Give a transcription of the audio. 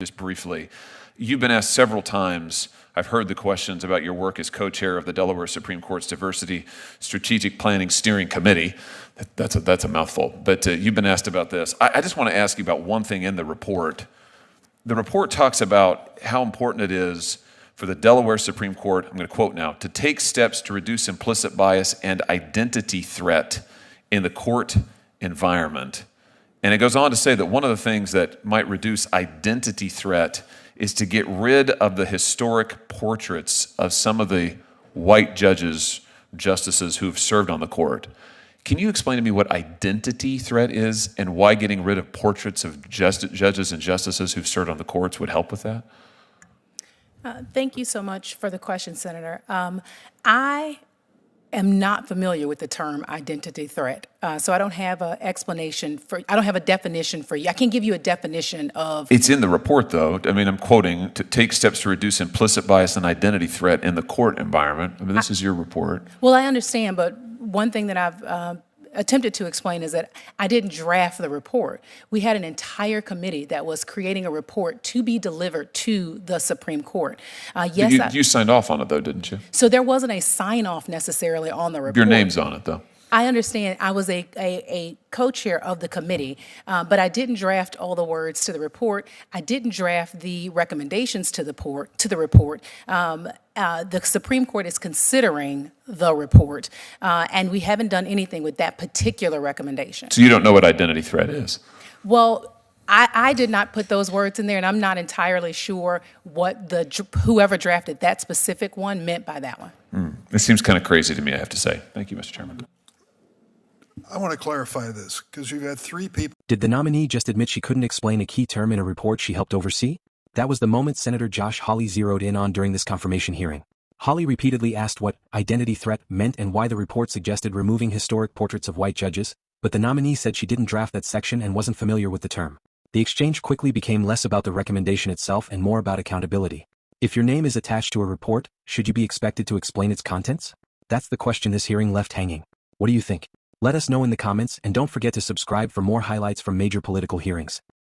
Just briefly, you've been asked several times, I've heard the questions about your work as co-chair of the Delaware Supreme Court's Diversity Strategic Planning Steering Committee. That's a mouthful, but you've been asked about this. I just want to ask you about one thing in the report. The report talks about how important it is for the Delaware Supreme Court, I'm going to quote now, to take steps to reduce implicit bias and identity threat in the court environment. And it goes on to say that one of the things that might reduce identity threat is to get rid of the historic portraits of some of the white justices who've served on the court. Can you explain to me what identity threat is and why getting rid of portraits of judges and justices who've served on the courts would help with that? Thank you so much for the question, Senator. I am not familiar with the term identity threat, so I don't have an explanation for. I don't have a definition for you. I can give you a definition of. It's in the report, though. I mean, I'm quoting: to take steps to reduce implicit bias and identity threat in the court environment. I mean, this is your report. Well, I understand, but one thing that I've attempted to explain is that I didn't draft the report. We had an entire committee that was creating a report to be delivered to the Supreme Court. Yes, you signed off on it, though, didn't you? So there wasn't a sign-off necessarily on the report. Your name's on it, though. I understand. I was a co-chair of the committee, but I didn't draft all the words to the report. I didn't draft the recommendations to the report. The Supreme Court is considering the report, and we haven't done anything with that particular recommendation. So you don't know what identity threat is? Well, I did not put those words in there, and I'm not entirely sure what whoever drafted that specific one meant by that one. It seems kind of crazy to me, I have to say. Thank you, Mr. Chairman. I want to clarify this, because you've had three people. Did the nominee just admit she couldn't explain a key term in a report she helped oversee? That was the moment Senator Josh Hawley zeroed in on during this confirmation hearing. Hawley repeatedly asked what identity threat meant and why the report suggested removing historic portraits of white judges, but the nominee said she didn't draft that section and wasn't familiar with the term. The exchange quickly became less about the recommendation itself and more about accountability. If your name is attached to a report, should you be expected to explain its contents? That's the question this hearing left hanging. What do you think? Let us know in the comments, and don't forget to subscribe for more highlights from major political hearings.